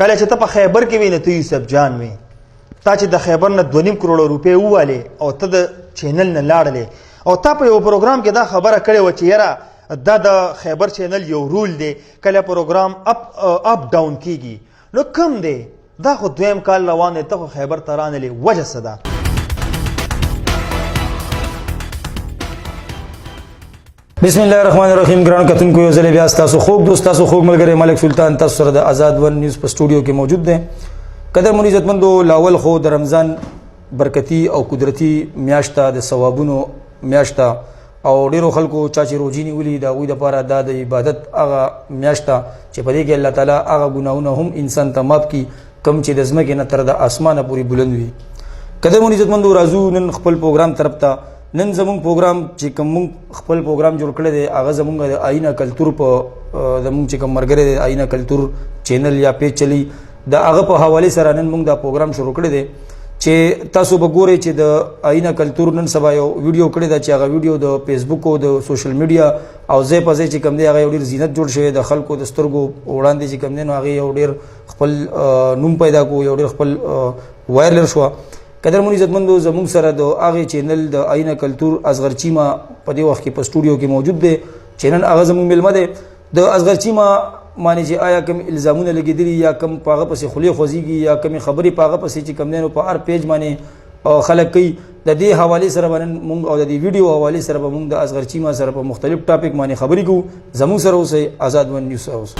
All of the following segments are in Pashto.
کله چې ته په خیبر کې وې نو ته یوسف جان وې، تا چې د خیبر نه 2.5 کروڑ روپۍ ووالې او ته د چینل نه لاړلې او تا په یو پروګرام کې دا خبره کړې وه چې یاره دا د خیبر چینل یو رول دی، کله پروګرام اپ ډاون کیږي، نو کم دی؟ دا خو 2م کال روان دی، ته خو خیبر ته رانلې، وجه څه ده؟ بسم الله الرحمن الرحیم. ګران کتونکو یو ځل بیا ستاسو خوږ دوست تاسو خوږ ملګری ملک سلطان تاسو سره د آزاد ون نیوز په سټوډیو کې موجود دی. قدرمنو عزتمندو، لاول خو د رمضان برکتی او قدرتی میاشته د ثوابونو میاشته او ډیرو خلکو چا چې روزي نیولي د هغوی دپاره دا د عبادت هغه میاشته چې په دې کې الله تعالی هغه ګناهونه هم انسان ته معاف کړي کوم چې د ځمکې نه تر د اسمانه پورې بلند وي. قدرمنو عزتمندو، راځو نن خپل پروګرام طرف ته. نن زمونږ پروګرام چې کوم خپل پروګرام جوړ کړی دی هغه زمونږ د آیینه کلتور په زمونږ چې کوم ملګری دی آیینه کلتور چینل یا پیج چلی د هغه په حوالې سره نن موږ دا پروګرام شروع کړی دی چې تاسو به ګورئ چې د آیینه کلتور نن سبا یو ویډیو کړی دی چې هغه ویډیو د فیسبوک او د سوشل میډیا او ځای په ځای چې کوم دی هغه یو ډېر زینت جوړ شوی د خلکو د سترګو وړاندې چې کوم دی نو هغې یو ډېر خپل نوم پیدا کړو، یو ډېر خپل وایرل شوه. قدرمنو عزتمندو، زمونږ سره د هغې چینل د آیینه کلتور اصغر چیمه په دې وخت کې په سټوډیو کې موجود دی چې نن هغه زمونږ میلمه دی. د اصغر چیمه باندې چې آیا کوم الزامونه لګېدلي یا کوم په هغه پسې خولې خوځېږي یا کومې خبرې په هغه پسې چې کوم دی نو په هر پیج باندې خلک کوي، د دې حوالې سره به نن مونږ او د دې ویډیو حوالې سره به مونږ د اصغر چیمه سره په مختلف ټاپک باندې خبرې کوو. زمونږ سره اوسئ، آزاد ون نیوز سره اوسئ.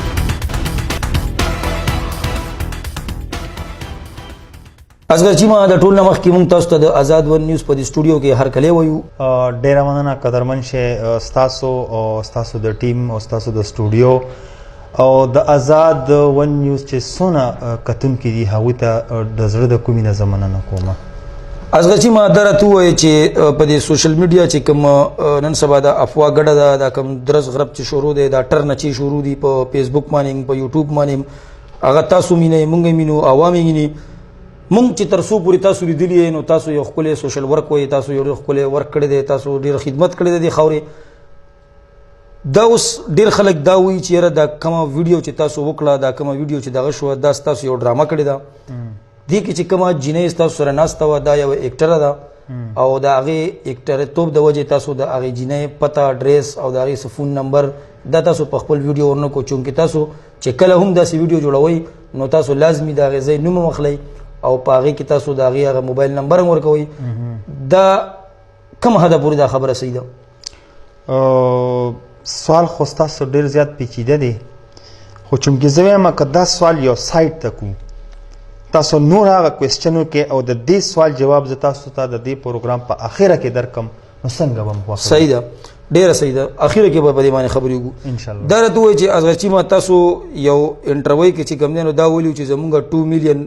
اصغر چیمه د ټول نه مخکې مونږ تاسو ته د آزاد ون نیوز په دې سټوډیو کې هرکلی وایو. ډیره مننه قدرمن شی ستاسو او ستاسو د ټیم او ستاسو د سټوډیو او د آزاد ون نیوز چې څونه کتونکي دي هغوی ته د زړه د کومې نه زه مننه کوم. اصغر چیمه دا راته ووایه چې په دې سوشل میډیا چې کوم نن سبا د افوا ګډه ده، دا کوم درز غرب چې شروع دی، دا ټر نچې شروع دي په فیسبوک باندې په یوټیوب باندې، هغه تاسو مینئ موږ یې مینو عوام یې میني. مونږ چې تر څو پورې تاسو لیدلی یې نو تاسو یو ښکلی سوشل ورک وایي، تاسو یو ډېر ښکلی ورک کړی دی، تاسو ډېر خدمت کړی دی دې خاورې. دا اوس ډېر خلک دا وایي چې یاره دا کومه ویډیو چې تاسو وکړه، دا کومه ویډیو چې دغه شوه دا ستاسو یو ډرامه کړې ده. دې کې چې کومه جینۍ ستاسو سره ناسته وه دا یوه ایکټره ده او د هغې ایکټرتوب د وجې تاسو د هغې جینۍ پته، اډرس او د هغې څه فون نمبر دا تاسو په خپل ویډیو ورنکړو، چونکې تاسو چې کله هم داسې ویډیو جوړوئ نو تاسو لازمي د هغې ځای نوم هم اخلئ او په هغې کې تاسو د هغې هغه موبایل نمبر هم ورکوئ. دا کوم حده پورې دا خبره صحیح ده؟ سوال خو ستاسو ډېر زیات پیچیده دی، خو چونکې زه وایم که دا سوال یو سایډ ته کړو، تاسو نور هغه کوېسچن وکړئ او د دې سوال جواب زه تاسو ته د دې پروګرام په اخره کې درکړم نو څنګه به م خوښوي؟ صحیح ده، ډېره صحیح ده. اخره کې به په دې باندې خبرې وکړو انشاءالله. دا راته ووایي چې اصغر چیمه تاسو یو انټرویو کې چې کوم دی نو دا ویلي چې زمونږ 2 میلیون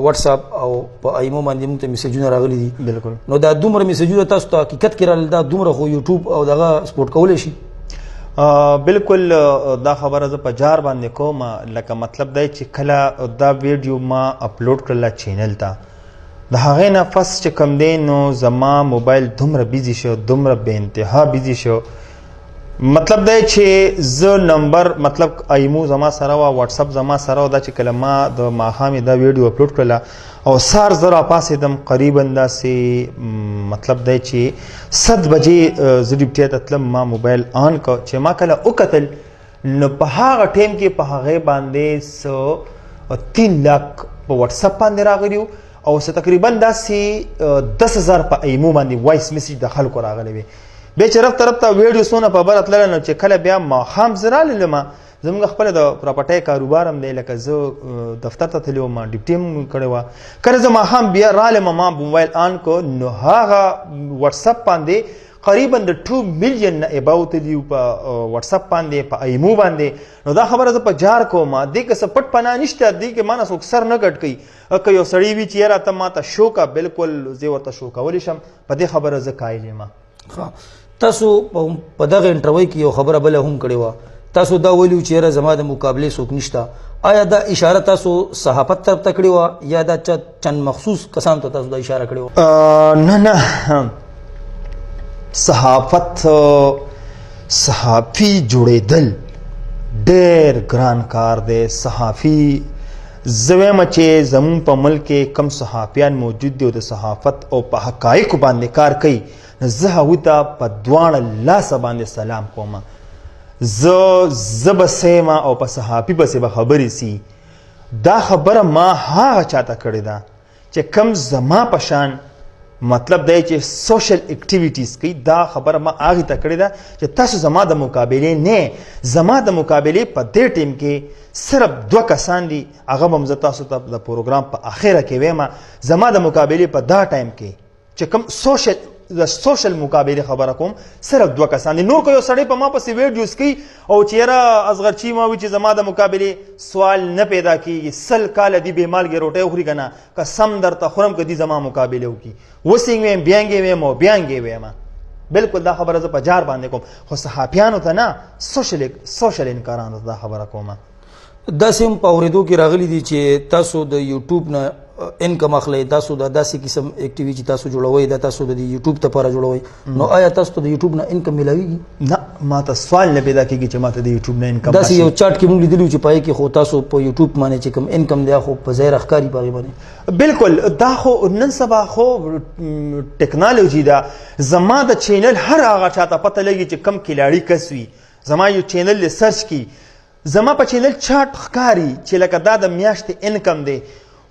واتس اپ او په ایمو باندې موږ ته میسیجونه راغلي دي. بالکل. نو دا دومره میسیجونه تاسو ته حقیقت کې راغلل، دا دومره خو یوټیوب او دغه سپورټ کولی شي؟ بالکل دا خبره زه په جار باندې کوم، لکه مطلب دی چې کله دا ویډیو ما اپلوډ کړله چینل ته، د هغې نه پس چې کوم دی نو زما موبایل دومره بیزي شو، دومره بې انتها بیزي شو. مطلب دی چې زه نمبر مطلب ایمو زما سره وه، واټساپ زما سره وه، دا چې کله ما د ماښامې دا ویډیو اپلوډ کړله او سهار زه راپاڅېدم قریبا داسې مطلب دی چې 7 بجې زه ډیوټۍ ته تلم، ما موبایل آن کړ چې ما کله وکتل نو په هغه ټایم کې په هغې باندې 3 لاک په واټساپ باندې راغلي وو او تقریبا داسې 10,000 په ایمو باندې وایس میسیج د خلکو راغلی وي. بیا چې رفته رفته ویډیو څونه په بره تلله نو چې کله بیا ماښام زه راللم، زموږ خپله د پراپرټۍ کاروبار هم دی، لکه زه دفتر ته تللی وم، ډیوټي هم کړې وه. کله زه ماښام بیا رالم ما موبایل آن کړ نو هغه واټساپ باندې قریبا د 2 میلیون نه اباو تلي په واټساپ باندې په ایمو باندې. نو دا خبره زه په جار کوم، دې کې څه پټ پناه نشته، دې کې ما نه څوک سر نه ګډ کوي. که یو سړی وي چې یاره ته ما ته شو که بالکل زه ورته شو کولی شم، په دې خبره زه قایل یم. تاسو په دغه انټرویو کې یو خبره بله هم کړې وه، تاسو دا ویلي چې یاره زما د مقابلې څوک نشته. آیا دا اشاره تاسو صحافت طرف ته کړې وه یا دا چند مخصوص کسانو ته تاسو دا اشاره کړې وه؟ نه نه، صحافي جوړېدل ډېر ګران کار دی. صحافي زه وایم چې زمون په ملک کې کم صحافیان موجود دي او د صحافت او په حقایقو باندې کار کوي، زه هغوی ته په دواړه لاسه باندې سلام کوم. زه به سیم او په صحافي پسې به خبرې سي. دا خبره ما هغه چاته کړې ده چې کم زما په شان مطلب دی چې سوشل اکټیویټیز کوي. دا خبره ما هغې ته کړې ده چې تاسو زما د مقابلې نه، زما د مقابلې په دې ټیم کې صرف 2 کسان دي، هغه به زه تاسو ته د پروګرام په اخره کې وایم. زما د مقابلې په دا ټایم کې چې کوم سوشل مقابلې خبره کوم، صرف 2 کسان دي. نور که یو سړی په ما پسې ویډیوز کوي او چې یاره اصغرچي ما وي چې زما د مقابلې سوال نه پیدا کېږي، 100 کاله دي بې مالګې روټۍ وخوري که نه، قسم درته خورم که دي زما مقابلې وکړي، وسې ویم بیانګې ویم او بیانګې ویم. بالکل دا خبره زه په جار باندې کوم، خو صحافیانو ته نه، سوشل انکارانو ته دا خبره کوم. داسې هم په اورېدو کې راغلی دي چې تاسو د یوټیوب نه انکم اخلئ، تاسو د داسې قسم اکټیویټي چې تاسو جوړوئ دا تاسو د یوټیوب لپاره جوړوئ، نو آیا تاسو ته د یوټیوب نه انکم میلاویږي؟ نه، ما ته سوال نه پیدا کېږي چې ما ته د یوټیوب نه انکم داسې یو چاټ کې موږ لیدلي چې پای کې خو تاسو په یوټیوب باندې چې کوم انکم دی خو په ظاهره ښکاري په هغې باندې. بالکل دا خو نن سبا خو ټیکنالوژي ده. زما د چینل هر هغه چاته پته لګي چې کم کلاړي کس وي، زما یو چینل سرچ کی، زما په چینل چاټ ښکاري چې لکه دا د میاشتې انکم دی،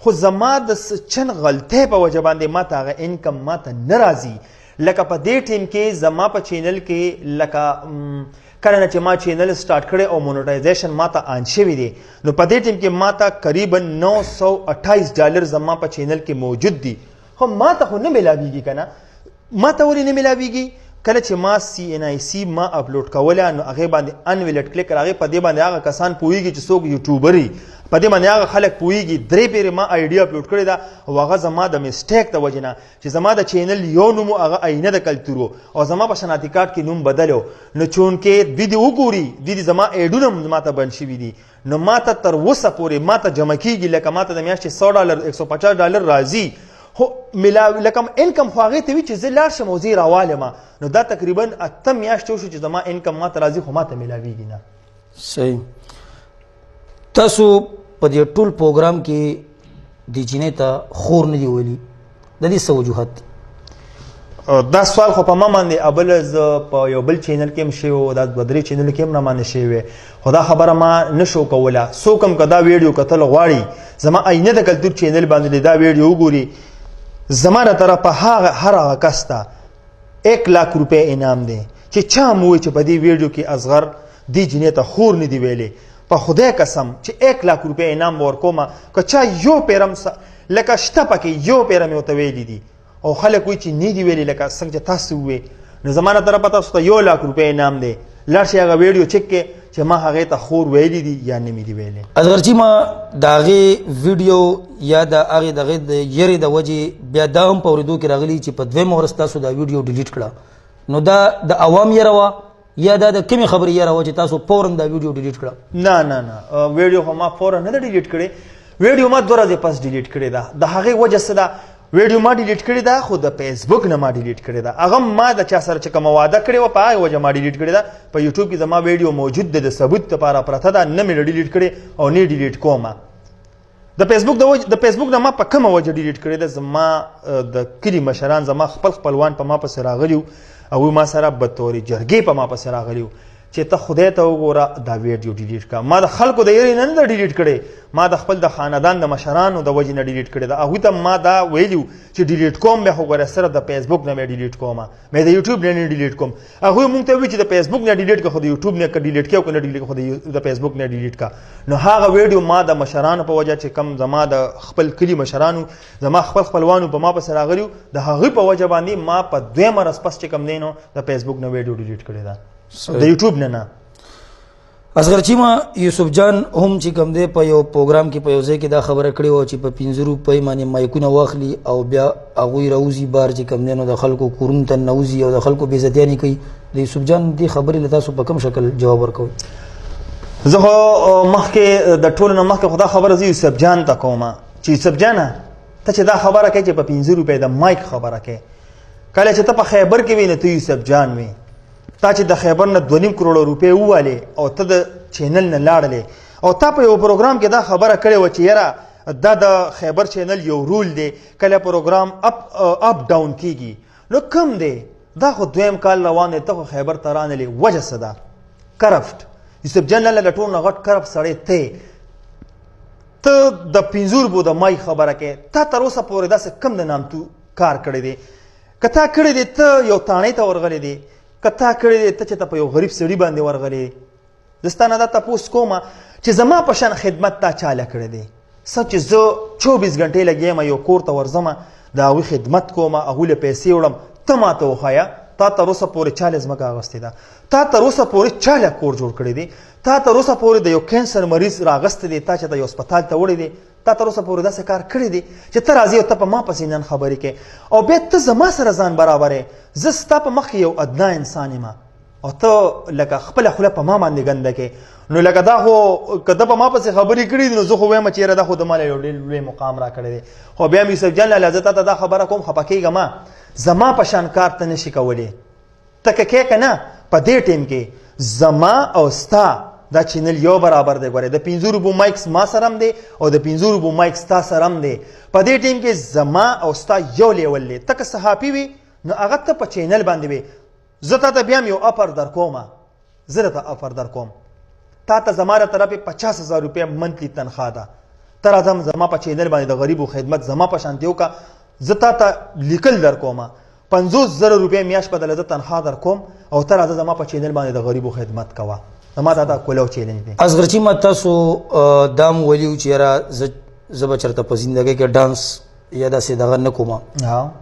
خو زما د چن غلطۍ په وجه باندې ما ته هغه انکم ما ته نه راځي. لکه په دې ټیم کې زما په چینل کې لکه کله نه چې ما چینل سٹارټ کړی او مونیټایزیشن ما ته آن شوی دی، نو په دې ټیم کې ما ته قریبا $928 زما په چینل کې موجود دي. خو ما ته خو نه میلاویږي که نه، ما ته ولې نه میلاویږي؟ کله چې ما CNIC ما اپلوډ کوله نو هغې باندې انویلټ کلیک راغی، په دې باندې هغه کسان پوهېږي چې څوک یوټیوبر وي، په دې باندې هغه خلک پوهېږي. 3 پیرې ما آیډي اپلوډ کړې ده او هغه زما د مسټیک د وجې نه چې زما د چینل یو نوم هغه آینه د کلتور او زما په شناختی کارت کې نوم بدل و، نو چونکې دوی دې وګوري دوی دې زما ایډونه ما ته بند شوي دي، نو ما ته تر اوسه پورې ما ته جمع کېږي لکه ما ته د میاشتې $100 $150 راځي، خو لکه انکم خو هغې ته وي چې زه لاړ شم او زه یې راوالم، نو دا تقریبا 8 میاشتې وشو چې زما انکم ما ته راځي خو ما ته میلاویږي نه. صحیح. تاسو په دې ټول پروګرام کې د جینۍ ته خور نه دی ویلي، د دې څه وجوهات دي؟ دا سوال خو په ما باندې اول زه په یو بل چینل کې هم شوی و، دا 2-3 چینلو کې هم رامانې شوی وی، خو دا خبره ما نشو کوله. څوک هم که دا ویډیو کتل غواړي زما آینه د کلتور چینل باندې دا ویډیو وګوري، زما له طرفه هر هغه کس ته 1 लाख روپۍ انعام دی چې چا مو وایي چې په دې ویډیو کې اصغر دې جینۍ ته خور نه دی ویلی، په خدای قسم چې 1 लाख روپۍ انعام به ورکوم که چا یو پیرم لکه شته پکې یو پیره مې ورته ویلي دي او خلک وایي چې نه دي ویلي لکه څنګه چې تاسو ووایئ، نو زما له طرفه تاسو ته 1 लाख روپۍ انعام دی. لاړ شئ هغه ویډیو چک کې چې ما هغې ته خور ویلي دي یا نه مې دي ویلي. اصغرچي ما د هغې ویډیو یا د هغې دغې د یرې د وجې بیا دا هم په اورېدو کې راغلي چې په 2 ورځ تاسو دا ویډیو ډیلیټ کړه، نو دا د عوام یره وه یا دا د کومې خبرې یره وه چې تاسو فوراً دا ویډیو ډیلیټ کړه؟ نه نه نه، ویډیو خو ما فوراً نه ده ډیلیټ کړې، ویډیو ما 2 ورځې پس ډیلیټ کړې ده. د هغې وجه څه ده؟ ویډیو ما ډیلیټ کړې ده خو د فیسبوک نه ما ډیلیټ کړې ده، هغه ما د چا سره چې کومه وعده کړې وه په هغې وجه ما ډیلیټ کړې ده. په یوټیوب کې زما ویډیو موجود ده د ثبوت لپاره پرته ده، نه مې ډیلیټ کړې او نه ډیلیټ کوم. د فیسبوک نه ما په کومه وجه ډیلیټ کړې ده؟ زما د کلي مشران زما خپلوان په ما پسې راغلي وو، هغوی ما سره به طورې جرګې په ما پسې راغلي وو چې ته خدای ته وګوره دا ویډیو ډیلیټ کړه. ما د خلکو د یرې نه ده ډیلیټ کړې، ما د خپل د خاندان د مشرانو د وجې نه ډیلیټ کړې ده. هغوی ته ما دا ویلي وو چې ډیلیټ کوم بیا خو ګوره صرف د فیسبوک نه مې ډیلیټ کوم، مې د یوټیوب نه ډیلیټ کوم. هغوی مونږ ته وایي چې د فیسبوک نه ډیلیټ کړه خو د یوټیوب نه که ډیلیټ کړې او که نه ډیلیټ خو د فیسبوک نه ډیلیټ کړه. نو هغه ویډیو ما د مشرانو په وجه چې کم زما د خپل کلي مشرانو زما خپلوانو په ما پسې راغلي وو، د هغوی په وجه باندې ما په 2 ورځ پس چې کم دی نو د فیسبوک نه ویډیو ډیلیټ کړې ده، د یوټیوب نه. اصغرچي ما یوسف جان هم چې کوم دی په یو پروګرام کې په یو ځای کې دا خبره کړې وه چې په 5 روپۍ باندې مایکونه واخلي او بیا هغوی راوځي بار چې کوم دی نو د خلکو کورونو ته ننوځي او د خلکو بېعزتیانې کوي. د یوسف جان دې خبرې له تاسو په کوم شکل جواب ورکوئ؟ زه خو مخکې د ټولو نه مخکې خو دا خبره زه یوسف جان ته کوم چې یوسف جانه ته چې دا خبره کوې چې په 5 روپۍ د مایک خبره کوې، کله چې ته په خیبر کې وې نو ته یوسف جان وې، تا چې د خیبر نه 2.5 کروڑ روپۍ ووالې او ته د چینل نه لاړلې او تا په یو پروګرام کې دا خبره کړې وه چې یاره دا د خیبر چینل یو رول دی کله پروګرام اپ ډاون کیږي نو کم دی دا خو دویم کال روان دی ته خو خیبر ته رانلې وجه څه ده کرفټ یوسف جان لاله له ټول نه غټ کرفټ سړی ته د 5 روپو د مای خبره کې تا تر اوسه پورې داسې کم د نامتو کار کړی دی که تا کړی دی ته یو تاڼۍ ته ورغلی دی که تا کړی دی ته چې ته په یو غریب سړي باندې ورغلی زه ستا نه دا تپوس کومه چې زما په شان خدمت تا چاله کړی دی څه چې زه 24 غنټې لګیم یو کور ته ورځم د هغوی خدمت کوم هغوی له پیسې وړم ته ماته وښایه تا تر اوسه پورې چا ځمکه اغوستې ده تا تر اوسه پورې چا کور جوړ کړی دی تا تر اوسه پورې د یو کینسر مریض راغستی دی تا چې د یو هسپتال ته وړی دی تا تر اوسه پورې داسې کار کړی دی چې ته راځې او ته په ما پسې نن خبرې کوې او بیا ته زما سره ځان برابرې زه ستا په مخ کې یو ادنا انسان یم او ته لکه خپله خوله په ما باندې ګنده کې نو لکه دا خو که ده په ما پسې خبرې کړي دي نو زه خو وایم چې یاره دا خو د ما له یو ډېر لوی مقام را کړی دی خو بیا مې یوسف جان لاله زه تا ته دا خبره کوم خفه کېږم زما په شان کار ته نشي کولی ته که کې که نه په دې ټیم کې زما او ستا دا چینل یو برابر دی ګورې د 5 روپو مایکس ما سره هم دی او د 5 روپو مایکس تا سره هم دی په دې ټیم کې زما او ستا یو لیول دی ته که صحافي وي نو هغه ته په چینل باندې وي زه تا ته بیا هم یو افر در کوم زه درته افر در کوم تا ته زما له طرفې 50,000 روپۍ منتلي تنخوا ده ته راځم زما په چینل باندې د غریبو خدمت زما په شانتې وکړه زه تا ته لیکل در کوم 50,000 روپۍ میاشت بدله زه تنخوا در کوم او ته راځه زما په چینل باندې د غریبو خدمت کوه زما دا کولو چیلنج دی اصغرچی ما تاسو دام ولیو چې یاره زه به چېرته په زندګۍ کې ډانس یا داسې دغه نه کوم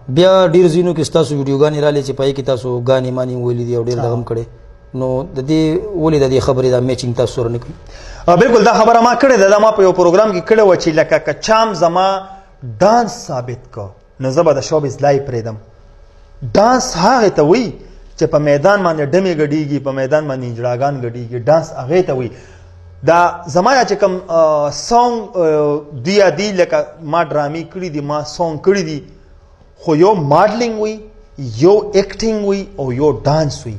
بیا ډېر ځینو کې ستاسو ویډیوګانې رالې چې پای کې تاسو ګانې مانې ویلي دي او ډېر دغه هم کړی نو د دې ولې د دې خبرې دا میچینګ تاسو سره نه کوي بالکل دا خبره ما کړې ده دا ما په یو پروګرام کې کړې وه چې لکه که چام زما ډانس ثابت کو نو زه به د شوبز لایو پرېږدم ډانس هغې ته وایي چې په میدان باندې ډمې ګډېږي په میدان باندې انجړاګان ګډېږي ډانس هغې ته وایي دا زما یا چې کوم سونګ دوی یادي لکه ما ډرامې کړي دي ما سونګ کړي دي خو یو ماډلینګ وي یو ایکټینګ وي او یو ډانس وي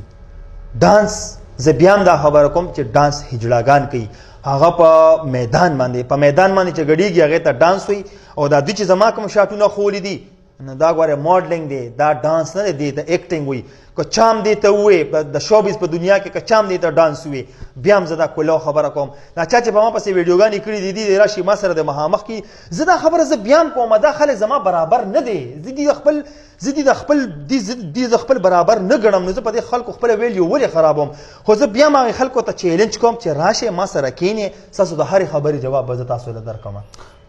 ډانس زه بیا هم دا خبره کوم چې ډانس هجړاګان کوي هغه په میدان باندې چې ګډېږي هغې ته ډانس وي او دا دوی چې زما کوم شاټونه خولي دي نو دا ګوره ماډلینګ دی دا ډانس نه دی د ایکټینګ وي که چام دی ته ووایې د شوبیز په دنیا کې که چام دی ته ډانس وي بیا هم زه دا کولو خبره کوم دا چا چې په ما پسې ویډیوګانې کړي دي دي راشي ما سره د مخامخ کې زه دا خبره زه بیا هم کوم دا خلک زما برابر نه دی زه د خپل برابر نه ګڼم نو زه په دې خلکو خپله ویډیو ولې خرابوم خو زه بیا هم هغې خلکو ته چیلنج کوم چې راشئ ما سره کښېنې ستاسو د هرې خبرې جواب به زه تاسو له درکوم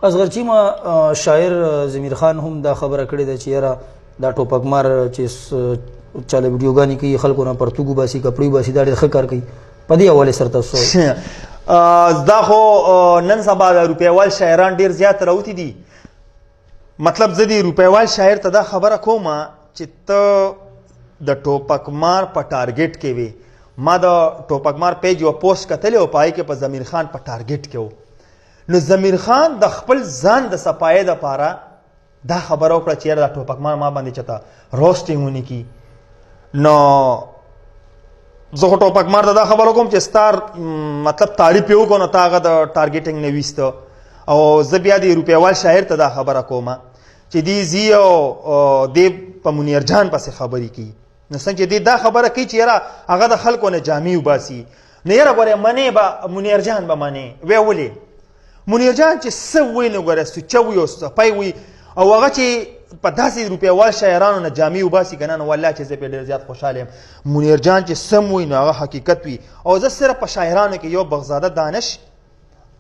اصغرچی ما شاعر ضمیر خان هم دا خبره کړې ده چې یاره دا ټوپک مار چې چاله ویډیوګانې کوي خلکو نه پرتوګ وباسي کپړې وباسي دا ډېر ښه کار کوي په دې حوالې سره تاسو دا خو نن سبا د روپیوال شاعران ډېر زیات راوتي دي مطلب زه د روپیوال شاعر ته دا خبره کوم چې ته د ټوپک مار په ټارګېټ کې وې ما د ټوپک مار پیج یو پوسټ کتلی او په هغې کې په ضمیر خان په ټارګېټ کې و نو ضمیر خان د خپل ځان د صفایۍ دپاره دا خبره وکړه چې یاره دا ټوپک مار ما باندې چېرته روسټینګ ونه کړي نو زه خو ټوپک مار ته دا خبره کوم چې ستا مطلب تعریف یې وکړو نو تا هغه د ټارګېټینګ نه ویسته او زه بیا د روپیوال شاعر ته دا خبره کوم چې دی ځي او دی په منیر جان پسې خبرې کوي نو څنګه چې دی دا خبره کوي چې یاره هغه د خلکو نه جامې وباسي نو یاره ګورې منې به منیر جان به منې وی ولې منیر جان چې څه وایي نو ګوره سوچه وي او سپی وي او هغه چې په داسې روپیوال شاعرانو نه جامې وباسي که نه نو والله چې زه پرې ډېر زیات خوشحاله یم منیر جان چې سم وي نو هغه حقیقت وي او زه صرف په شاعرانو کې یو بغزاده دانش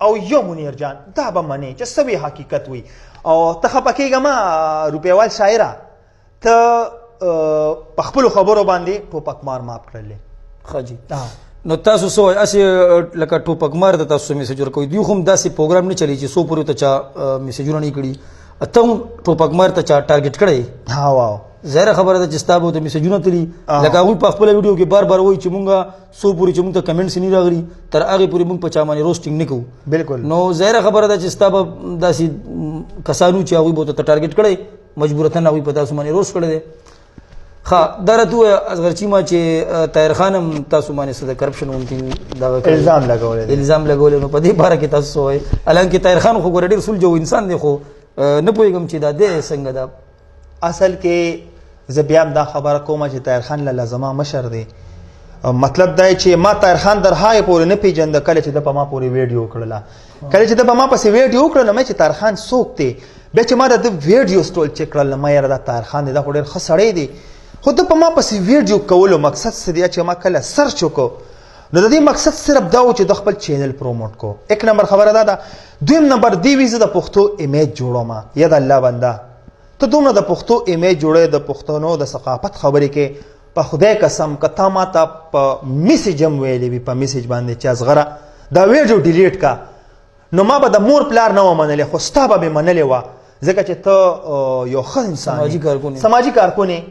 او یو منیر جان دا به منې چې څه وي حقیقت وي او ته خفه کېږه مه روپیوال شاعره ته په خپلو خبرو باندې ټوپک مار ماف کړلی ښه جي نو تاسو څه وایي هسې لکه ټوپک مار ته تاسو میسیج ورکوئ دوی خو هم داسې پروګرام نه چلی چې څو پورې ته چا میسیجونه نه کړي ته هم ټوپک مار ته چا ټارګېټ کړی ها واو ظاهره خبره ده چې ستا به ورته میسیجونه تلي لکه هغوی په خپله ویډیو کې بار بار وایي چې مونږ څو پورې چې مونږ ته کمنټس نه راغلي تر هغې پورې مونږ په چا باندې روسټینګ نه کوو بالکل نو ظاهره خبره ده چې ستا به داسې کسانو چې هغوی به ورته ټارګېټ کړی مجبورتن هغوی په تاسو باندې روسټ کړی دی ښه دا راته ووایه اصغر چیما چې طاهر خان هم تاسو باندې څه د کرپشن غوندې دغه الزام لګولی دی. الزام لګولی نو په دې باره کې تاسو څه وایئ حالانکې طاهر خان خو ګوره ډېر سلجو انسان دی خو نه پوهېږم چې دا دی څنګه دا اصل کې زه بیا هم دا خبره کوم چې طاهر خان لاله زما مشر دی. مطلب دا چې ما طاهر خان در هغې پورې نه پیژنده کله چې د په ما پورې ویډیو وکړله. کله چې د په ما پسې ویډیو وکړله مې چې طاهر خان څوک دی، بیا چې ما د ویډیو سټول چیک کړل نو ما یاره دا طاهر خان دی، دا خو ډېر ښه سړی دی. خو د په ما پسې ویډیو کولو مقصد څه دی چې ما کله سرچ وکړو نو د دې مقصد صرف دا و چې د خپل چینل پروموټ کو. ایک نمبر خبره دا ده. دویم نمبر دی وي زه د پښتو ایمیج جوړوم. یا د الله بنده ته دومره د پښتو ایمیج جوړې د پښتنو د ثقافت خبرې کې په خدای قسم که تا ما ته په میسیج هم ویلې وي په میسیج باندې چې اصغره دا ویډیو ډیلیټ کا نو ما به د مور پلار نه و منلې خو ستا به مې منلې وه ځکه چې ته یو ښه انسان سماجي کارکون یې.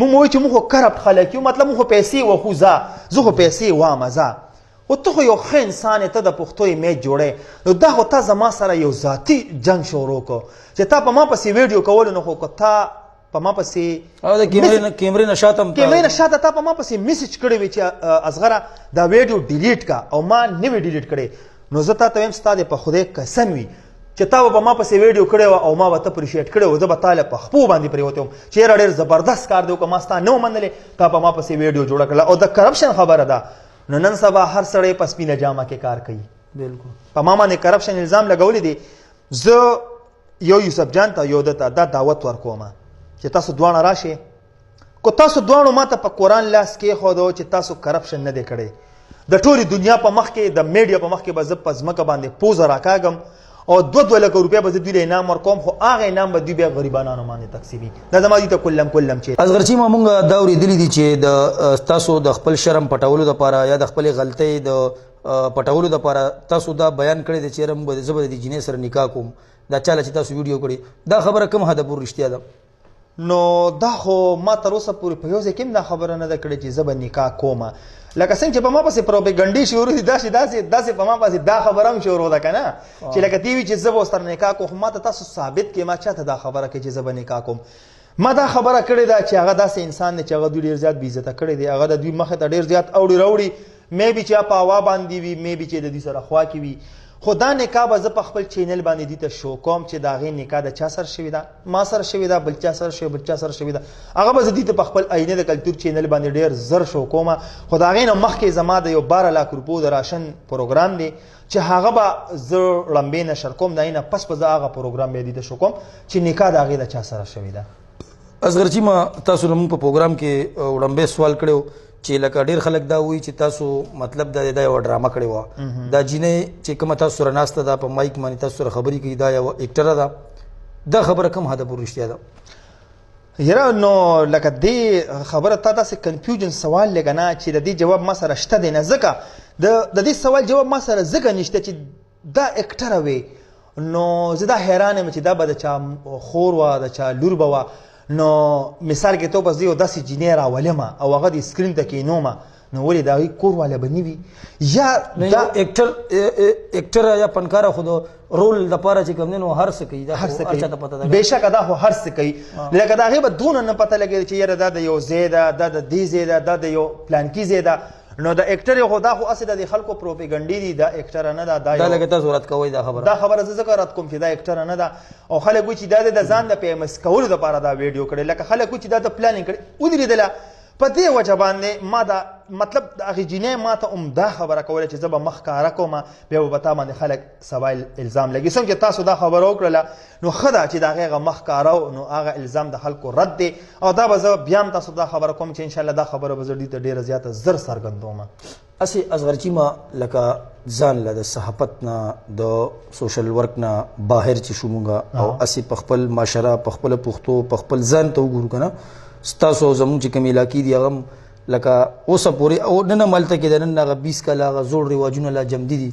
موږ وایو چې موږ خو کرپټ خلک یو مطلب موږ خو پیسې وخو زه خو پیسې وامه زه خو ته خو یو ښه انسان یې ته د پښتو ایمیج جوړی نو دا خو تا زما سره یو ذاتي جنګ شروع کړو چې تا په ما پسې ویډیو کولو نو خو که تا په ما پسې کیمرې نه شاته تا په ما پسې میسیج کړی وي چې اصغره دا ویډیو ډیلیټ کا او ما نه وی ډیلیټ کړی نو زه تا ته وایم ستا د په خدای قسم وي چې تا به په ما پسې ویډیو کړی وه او ما به ته اپریشیټ کړی و زه به تا له په خپو باندې پرېوتی وم چې یاره ډېر زبردست کار دی که ما ستا نه و منلې تا په ما پسې ویډیو جوړه کړله. او د کرپشن خبره ده نو نن سبا هر سړی په سپینه جامه کې کار کوي. بالکل په ما باندې کرپشن الزام لګولی دی. زه یو یوسف جان ته یو ده ته دا دعوت ورکوم چې تاسو دواړه راشئ که تاسو دواړو ما ته په قرآن لاس کېښودو چې تاسو کرپشن نه دی کړی د ټولې دنیا په مخ کې د میډیا په مخ کې به زه په ځمکه باندې پوزه راکاږم او 2 لکه روپۍ به زه دوی له انعام ورکوم خو هغه انعام به دوی بیا غریبانانو باندې تقسیمي. دا زما دوی ته کلم چې اصغر چیما مونږ دا اورېدلي دي چې د تاسو د خپل شرم پټولو دپاره یا د خپلې غلطۍ د پټولو دپاره تاسو دا بیان کړی دی چې یاره زه به د دې جینۍ سره نکاح کوم دا چاله چې تاسو ویډیو کړې دا خبره کوم حده پورې رښتیا ده؟ نو دا خو ما تر اوسه پورې په یو ځای کې هم دا خبره نه ده کړې چې زه به نکاح کومه. لکه څنګه چې په ما پسې پروپیګنډې شروع دي داسې په ما پسې دا خبره هم شروع ده که نه چې لکه دې وي چې زه به ورسره نکاح کوم. خو ما ته تاسو ثابت کړئ ما چاته دا خبره کوي چې زه به نکاح کوم. ما دا خبره کړې ده چې هغه داسې انسان دی چې هغه دوی ډېر زیات بېعزته کړی دی. هغه د دوی مخې ته ډېر زیات اوړي راوړي مې بي چې په هوا باندې وي مې بي چې د دوی سره خوا کې وي. خو دا نکاح به زه په خپل چینل باندې دوی ته شو کوم چې د هغې نکاح د چا سره شوې ده ما سره شوې ده بل چا سره شوې بل چا سره شوې ده هغه به زه دوی ته په خپل آینه د کلتور چینل باندې ډېر زر شو کومه. خو د هغې نه مخکې زما د یو 12 لاک روپو د راشن پروګرام دی چې هغه به زه ړمبې نشر کوم د هغې نه پس به زه هغه پروګرام بیا دوی ته شو کوم چې نکاح د هغې د چا سره شوې ده. اصغر چیما تاسو زموږ په پروګرام کې وړاندې سوال کړی چې لکه ډېر خلک دا وایي چې تاسو مطلب دا یوه ډرامه کړې وه دا جینۍ چې کومه تاسو سره ناسته ده په مایک باندې تاسو سره خبرې کوي دا یوه ایکټره ده دا خبره کوم حده پورې رښتیا ده؟ یاره نو لکه دې خبره تا داسې کنفیوژن سوال لږه نه چې د دې جواب ما سره شته دی نه ځکه د دې سوال جواب ما سره ځکه نشته چې دا ایکټره وې نو زه دا حیران یم چې دا به د چا خور وه د چا لور به وه نو مثال کې تو بس یو داسې جینۍ راولمه او هغه د سکرین ته کښېنومه نو ولې د هغوی کور والا به نه وي یا دا ایکټره یا فنکاره خو د رول دپاره چې کوم دی نو هر څه کوي دا هر چاته پته ده بېشکه دا خو هر څه کوي لکه د هغې به دونه نه پته لګېده چې یاره دا د یو ځای ده دا د دې ځای ده دا د یو پلانکي ځای ده نو د ایکټر خو دا خو اصل د خلکو پروپاګاندا دي دا ایکټر نه ده دا لکه تاسو رد کوئ دا خبره زه ذکر رد کوم چې دا ایکټر نه ده او خلک وایي چې دا د ځان د فیمس کولو لپاره دا ویډیو کړی لکه خلک وایي چې دا د پلانینګ کړی ودرېدله په دې وجه باندې ما دا مطلب د هغې جینۍ ما ته دا خبره کوله چې زه به مخ ښکاره کوم بیا به په تا باندې خلک سبا الزام لګي څنګه چې تاسو دا خبره وکړله نو ښه ده چې د هغې هغه مخ ښکاره نو هغه الزام د خلکو رد دی او دا به زه بیا هم تاسو دا خبره کوم چې انشاءالله دا خبره به زه دوی ته ډېره زیاته زر څرګندوم. اسې اصغر چیما لکه ځان له د صحافت نه د سوشل ورک نه بهر چې شو مونږ او اسې په خپل معاشره په خپله پښتو په خپل ځان ته وګورو که نه ستاسو زموږ چې کوم علاقې دي هغه لکه اوسه پورې او نن هم هلته کې د نن هغه 20 کاله هغه زوړ رواجونه لا جمدي دي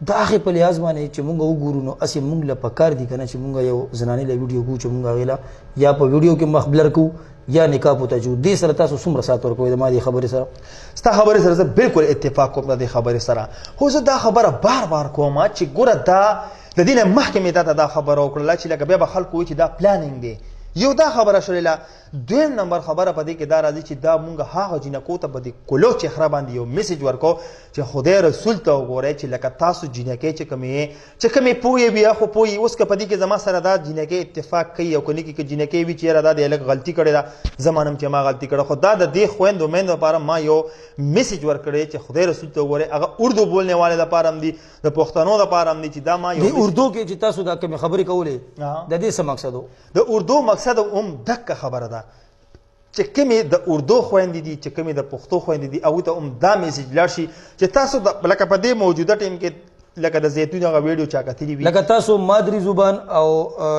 د هغې په لحاظ باندې چې مونږ وګورو نو اسې مونږ له پکار دي که نه چې مونږ یو زنانې له ویډیو کوو چې مونږ هغې له یا په ویډیو کې مخ بلر کوو یا نکاح پوته جو دې سره تاسو څومره سات ورکوئ د ما دې خبرې سره؟ ستا خبرې سره زه بالکل اتفاق کوم د دې خبرې سره خو زه دا خبره بار بار کوم چې ګوره دا د دې نه مخکې مې تا ته دا خبره وکړله چې لکه بیا به خلکو وایي چې دا پلانینګ دی یو دا خبره شولې. دویم نمبر خبره په دې کې دا راځي چې دا مونږ هغه جینکو ته په دې کلو چهره باندې یو میسج ورکو چې خدای رسول ته وګورئ چې لکه تاسو جینکې چې کومې پوهې وي خو پوهې اوس که په دې کې زما سره دا جینکې اتفاق کوي او که نه کې جینکې وي چې یاره دا د هلک غلطي کړې ده زه منم چې ما غلطي کړې خو دا د دې خویندو میندو لپاره ما یو میسج ورکړی چې خدای رسول ته وګورئ هغه اردو بولنے والے لپاره هم دي د پښتنو لپاره هم دي چې دا ما یو د اردو کې چې تاسو دا کومې خبرې کولې د دې څه مقصد و؟ د اردو مقصد هم دقه خبره ده چې کومې د اردو خویندې دي چې کومې د پښتو خویندې دي هغوی ته هم دا میسج لاړ شي چې تاسو لکه په دې موجوده ټیم کې لکه د زیتون هغه ویډیو چا کتلی وي لکه تاسو مادری زبان او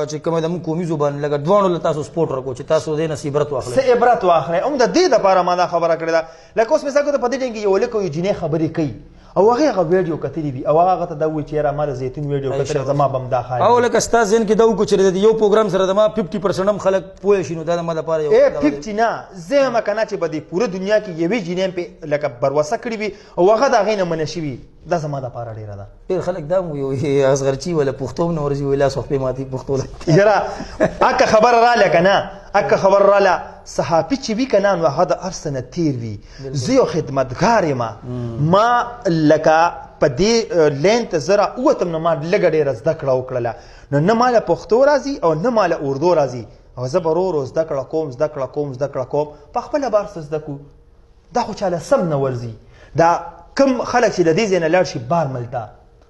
چې کومه د قومي زبان لکه دواړو له تاسو سپورټ ورکو چې تاسو دې نه عبرت واخلئ څه عبرت واخلئ هم د دې دپاره ما دا خبره کړې ده. لکه اوس مثال په دې ټیم کې یو هلک او یو جینۍ خبرې کوي او هغه ویډیو کتلی وي او هغه ته دا وایي چې یاره ما د زیتون ویډیو کتلی زما به هم دا ښایي او لکه ستا ذهن کې دا وکړو چې د یو پروګرام سره زما 50% هم خلک پوه شي نو دا زما لپاره یو 50 نه زه یم که نه چې به دې پوره دنیا کې یوې جینۍ پې لکه بروسه کړې وي او هغه د هغې نه منع شوي دا زما دپاره ډېره ده. ډېر خلک دا هم وایي اصغرچي ولا پښتو هم نه ورځي وایي لاس وخت پې ماتي پښتو یاره اکه خبره راله که نه اکه خبر راله صحافي چې وي که نه نو هغه د هر څه نه تېر وي. زه یو خدمتګار یم ما لکه په دې لین ته زه راووتم نو ما لږه ډېره زده کړه وکړله نو نه ماله پښتو راځي او نه ماله اردو راځي او زه به ورو ورو زده کړه کوم په خپله به هر څه زده کړو. دا خو چاله سم نه ورځي. دا کم خلک چې د دې ځای نه لاړ شي بارمل ته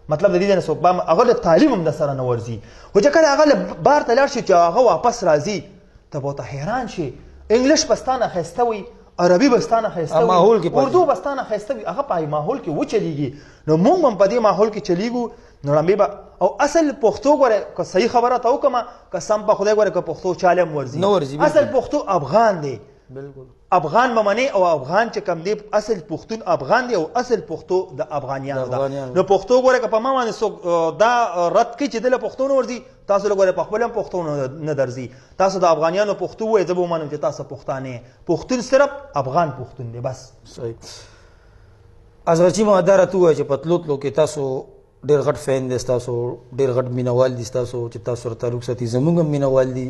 مطلب د دې ځای نه څوک هغه له تعلیم هم د سره نه ورځي خو چې کله هغه بار ته لاړ شي چې هغه واپس راځي ته به ورته حیران شي انګلیش به ستا نه ښایسته وي عربي به ستا نه ښایسته وي اردو به ستا نه ښایسته وي هغه په ماحول کې وچلیږي نو موږ هم په دې ماحول کې چلیږو نو لمبې به او اصل پښتو ګوره که صحیح خبره ته وکړمه که سم په خدای ګوره که پښتو چاله هم ورځي اصل پښتو افغان دی بالکل افغان به منې او افغان چې کم دی اصل پښتون افغان دی او اصل پښتو د افغانیانو ده نو پښتو ګوره که په ما باندې څوک دا رد کوي چې دله پښتو نه ورځي تاسو له ګوره په خپل هم پښتو نه درځي تاسو د افغانیانو پښتو وایئ زه به ومنم چې تاسو پښتانه پښتون صرف افغان پښتون دی بس. صحیح. اصغرچي ما دا راته ووایه چې په تلو تلو کې تاسو ډېر غټ فین دی ستاسو ډېر غټ مینهوال دي ستاسو چې تاسو سره تعلق ساتي زموږ هم مینهوال دي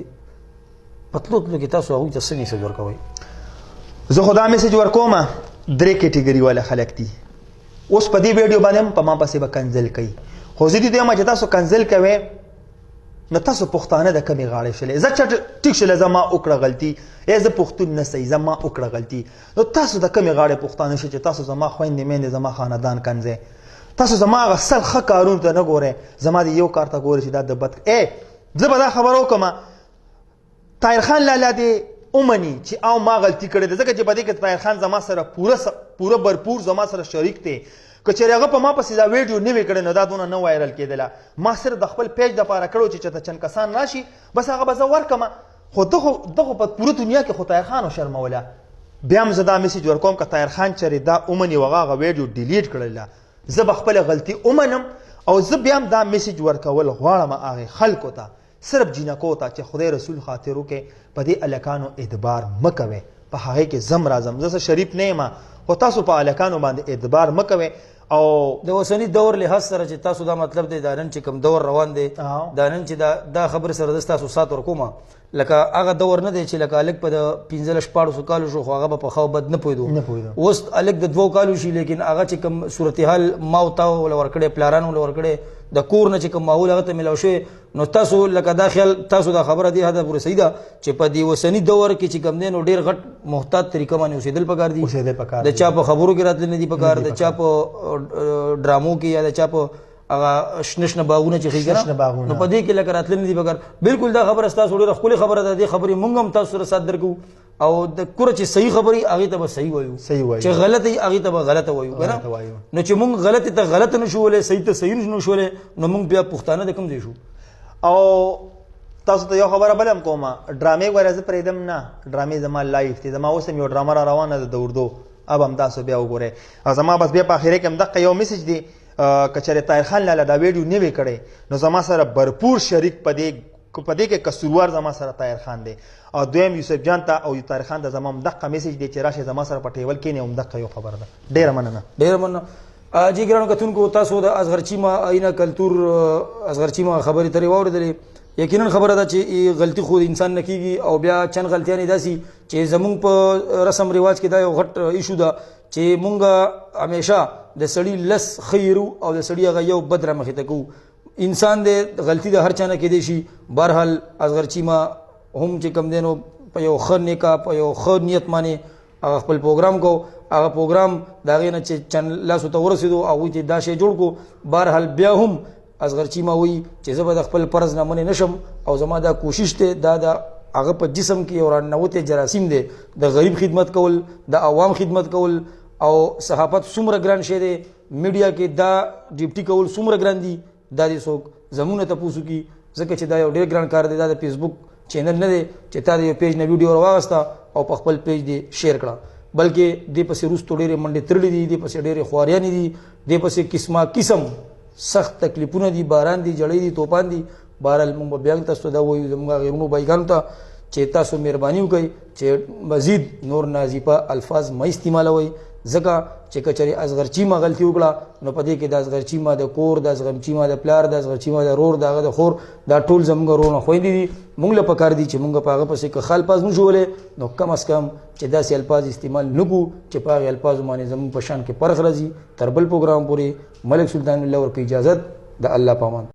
په تلو تلو کې تاسو هغوی ته څه میسج ورکوئ؟ زه خو دا میسج ورکوم 3 کیټګري والا خلک دي. اوس په دې ویډیو باندې هم په ما پسې به کنځل کوي خو زه دې وایم چې تاسو کنځل کوئ نو تاسو پښتانه د کمې غاړې شلې زه ټیک شله زما وکړه غلطي زه پښتون نه صحیح زما وکړه غلطي نو تاسو د کمې غاړې پښتانه شئ چې تاسو زما خویندې میندې زما خاندان کنځئ تاسو زما هغه سل ښه کارونو ته نه ګورئ زما د یو کار ته ګورئ چې دا د بد زه به دا خبره وکړم طاهر خان لالا دې ومني چې او ما غلطي کړې ده ځکه چې په دې کې طاهر خان زما سره پوره برپور زما سره شریک دی که چېرې هغه په ما پسې دا ویډیو نه وي کړی نو دا دونه نه وایرل کېدله ما صرف د خپل پیج دپاره کړی چې چېرته چند کسان راشي بس هغه به زه ورکړم خو دغه په پوره دنیا کې خو طاهر خان وشرموله بیا هم زه دا میسج ورکوم که طاهر خان چېرې دا ومني او هغه ویډیو ډیلیټ کړله زه به خپله غلطي ومنم او زه بیا هم دا میسج ورکول غواړم هغې خلکو ته صرف جینکو ته چې خدای رسول خاطر وکړي په دې الکانو اعتبار مه کوئ په هغې کې زم راځم زه شریف نه یم خو تاسو په الکانو باندې اعتبار مه کوئ او د اوسني دور لحاظ سره چې تاسو دا مطلب دی دا نن چې کوم دور روان دی دا نن چې دا خبر سره د تاسو سات ورکومه لکه هغه دور نه دی چې لکه هلک په د 15-14 کالو شو خو هغه به په ښه بد نه پوهېدو اوس هلک د 2 کالو شي لیکن هغه چې کوم صورتحال ما او تا له ورکړی پلارانو له ورکړی د کور نه چې کوم ماحول هغه ته میلاو شوی نو تاسو لکه دا خیال تاسو دا خبره دې حده پورې صحیح ده چې په دې اوسني دور کې چې کوم دی نو ډېر غټ محتاط طریقه باندې اوسېدل پکار دي د چا په خبرو کې راتلل نه دي پکار د چا په ډرامو کې یا د چا په هغه شنه شنه باغونه چې ښیي نو په دې کې لکه راتلل نه دي پکار بالکل دا خبره ستاسو ډېره ښکلې خبره ده دې خبرې موږ هم تاسو سره سات درکوو او د کوره چې صحیح خبرې هغې ته به صحیح وایو چې غلطه وي هغې ته به غلطه وایو که نه نو چې موږ غلطې ته غلطه نه شو ویلی صحیح ته صحیح نه شو ویلی نو موږ بیا پښتانه د کوم ځای شو. او تاسو ته یو خبره بل هم کومه ډرامې ګوره زه پرېږدم نه ډرامې زما لایف دي زما اوس هم یو ډرامه را روانه ده د اردو اب هم تاسو بیا وګورئ او زما بس بیا په اخرې کې هم دقه یو میسج دی که چېرې طاهر خان لاله دا ویډیو نه وي کړی نو زما سره برپور شریک په دې کې قصوروار زما سره طاهر خان دی او دویم یوسف جان ته او طاهر خان ته زما هم دقه میسج دی چې راشئ زما سره په ټیبل کښېنئ هم دقه یو خبره ده ډېره مننه جی ګرانو کتونکو تاسو د اصغرچي ما اینا کلتور اصغرچي ما خبرې ترې واورېدلې یقینا خبره ده چې غلطي خو انسان نه کیږي او بیا چند غلطیانې داسي چې زمونږ په رسم رواج کې دا یو غټ ایشو ده چې مونږ همیشه د سړي لس خیرو او د سړي هغه یو بد رامخې ته کوو. انسان د غلطي د هر چا نه کېدی شي. بهرحال اصغرچی ما هم چې کم دی نو په یو ښه نیکه په یو ښه نیت باندې هغه خپل پروګرام کو. هغه پروګرام د هغې نه چې چند لاسو ته ورسېدو هغوی ته دا شی جوړ کو. بهرحال بیا هم اصغرچی ما وایي چې زه به د خپل فرض نه منې نشم او زما دا کوشش دی دا د هغه په جسم کې یو راننوتی جراثیم دی د غریب خدمت کول د عوام خدمت کول او صحافت څومره ګران شی دی. میډیا کې دا ډیوټي کول څومره ګران دي دا دې څوک زمونږ نه تپوس وکړي ځکه چې دا یو ډېر ګران کار دی. دا د فیسبوک چینل نه دی چې تا د یو پیج نه ویډیو راواغسته او په خپل پیج دې شیر کړه بلکې دې پسې وروستو ډېرې منډې تړلې دي دې پسې ډېرې خواريانې دي دې پسې قسمه قسم سخت تکلیفونه دي باران دي جړۍ دي توپان دي. بهرحال موږ به بیا تاسو ته دا وایو زموږ غیرونو بایګانو ته چې تاسو مهرباني وکړئ چې مزید نور نازیبه الفاظ مه استعمالوئ ځکه چې کچري اصغرچی ما غلطي وکړه نو په دې کې د اصغرچی ما د کور د اصغرچی ما د پلار د اصغرچی ما د رور دغه د خور دا ټول زموږ رونه خويندې دي. موږ له پکار دي چې موږ په هغه پسې که خال پاز نه جوړلې نو کم از کم چې داسې الفاظ استعمال نه کو چې په هغې الفاظو باندې زموږ په شان کې فرق راځي. تر بل پروګرام پورې ملک سلطان الله ورکړي اجازت د الله پامان.